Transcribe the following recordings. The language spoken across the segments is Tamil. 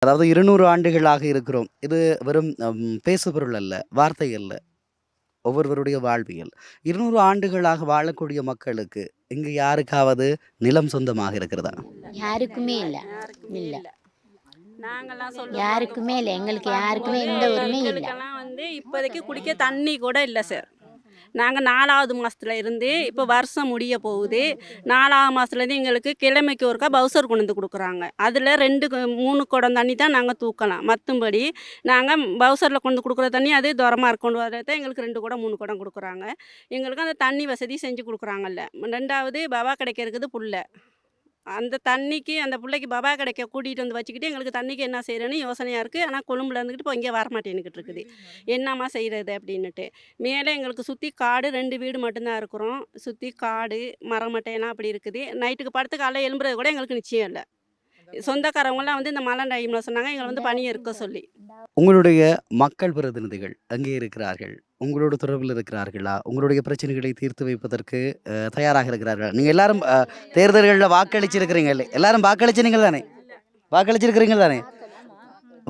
அதாவது 200 ஆண்டுகளாக இருக்கிறோம். இது வெறும் பேசுபொருள் அல்ல, வார்த்தை அல்ல. ஒவ்வொருவருடைய வாழ்வியல். 200 ஆண்டுகளாக வாழக்கூடிய மக்களுக்கு, இங்கு யாருக்காவது நிலம் சொந்தமாக இருக்கிறதா? யாருக்குமே இல்ல. யாருக்குமே இல்ல. இல்ல. நாங்கலாம் சொல்ல யாருக்குமே இல்ல. எங்களுக்கு யாருக்குமே பார்க்கும்போது எந்த உரிமையும் இல்ல. எங்களுக்கெல்லாம் வந்து இப்போதைக்கு குடிக்க தண்ணி கூட இல்ல சார். நாங்க 4வது மாசத்துல இருந்து இப்போ வருஷம் முடிய போகுது. 4வது மாசத்துலேருந்து எங்களுக்கு கிழமைக்கு ஒருக்கா பவுசர் கொண்டு வந்து குடுக்குறாங்க. அதில் 2 3 குடம் தண்ணி தான் நாங்க தூக்கலாம். மத்தும்படி நாங்க பவுசரில் கொண்டு குடுக்குற தண்ணி அது தொரமா கொண்டு வரத எங்களுக்கு 2 குடம் 3 குடம் குடுக்குறாங்க. எங்களுக்கு அந்த தண்ணி வசதி செஞ்சு குடுக்குறாங்கல்ல. 2வது பவா கிடைக்க இருக்குது புல்ல. அந்த தண்ணிக்கு அந்த புள்ளைக்கு பபா கடைக்க கூட்டிகிட்டு வந்து வச்சுக்கிட்டு எங்களுக்கு தண்ணிக்கு என்ன செய்கிறேன்னு யோசனையாக இருக்குது. ஆனால் கொழும்புல இருந்துக்கிட்டு இப்போ இங்கே வரமாட்டேன்னுக்கிட்டு இருக்குது. என்னம்மா செய்கிறது அப்படின்னுட்டு. மேலே எங்களுக்கு சுற்றி காடு 2 வீடு மட்டும்தான் இருக்கிறோம். சுற்றி காடு மரம் மட்டையெல்லாம் அப்படி இருக்குது. நைட்டுக்கு படுத்து காலைல எழும்புறது கூட எங்களுக்கு நிச்சயம் இல்லை. சொந்தக்காரவங்களாம் வந்து இந்த மழை டைமில் சொன்னாங்க எங்களை வந்து பனியை இருக்க சொல்லி. உங்களுடைய மக்கள் பிரதிநிதிகள் எங்கே இருக்கிறார்கள்? உங்களோட தொடர்பில் இருக்கிறார்களா? உங்களுடைய பிரச்சனைகளை தீர்த்து வைப்பதற்கு தயாராக இருக்கிறார்களா? நீங்க எல்லாரும் தேர்தல்கள்ல வாக்களிச்சிருக்கிறீங்க இல்ல? எல்லாரும் வாக்களிச்சீங்க தானே? வாக்களிச்சிருக்கிறீங்க தானே?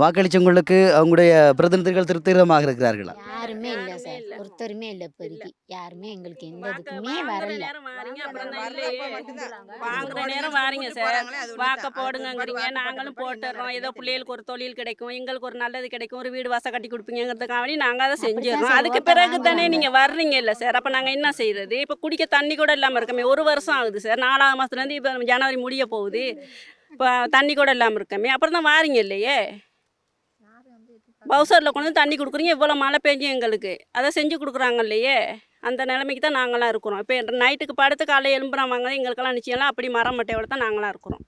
வாக்களிச்சவங்களுக்கு அவங்களுடைய பிரதிநிதிகள் திருப்திகரமாக இருக்கிறார்களா? யாருமே இல்ல சார். ஒருத்தருமே இல்ல இப்போதைக்கு. யாருமே எங்களுக்கு எந்த இதுக்குமே வாங்குற வரல. நேரம் வாரீங்க, அப்புறம் தான் இல்லையே. வாங்குற நேரம் வாரீங்க சார். வாக்க போடுங்கங்கிறீங்க. நாங்களும் போட்டுடுறோம். ஏதோ பிள்ளைகளுக்கு ஒரு தொழில் கிடைக்கும், எங்களுக்கு ஒரு நல்லது கிடைக்கும், ஒரு வீடு வாசல் கட்டி கொடுப்பீங்கிறதுக்காக வேண்டி நாங்கள் அதை செஞ்சிடறோம். அதுக்கு பிறகு தானே நீங்கள் வர்றீங்க இல்லை சார். அப்போ நாங்கள் என்ன செய்கிறது? இப்போ குடிக்க தண்ணி கூட இல்லாமல் இருக்கமே. 1 வருஷம் ஆகுது சார். 4வது மாதத்துலேருந்து இப்போ ஜனவரி முடிய போகுது. இப்போ தண்ணி கூட இல்லாமல் இருக்கமே. அப்புறம் தான் வாரீங்க இல்லையே. பவுசரில் கொண்டு வந்து தண்ணி கொடுக்குறீங்க. இவ்வளோ மழை பெஞ்சும் எங்களுக்கு அதை செஞ்சு கொடுக்குறாங்க இல்லையே. அந்த நிலைமைக்கு தான் நாங்களாம் இருக்கிறோம். இப்போ நைட்டுக்கு படுத்து காலையில் எழும்புறாங்க எங்களுக்கெல்லாம் நிச்சயம்லாம் அப்படி மரம் மட்டையோட தான் நாங்களாம் இருக்கிறோம்.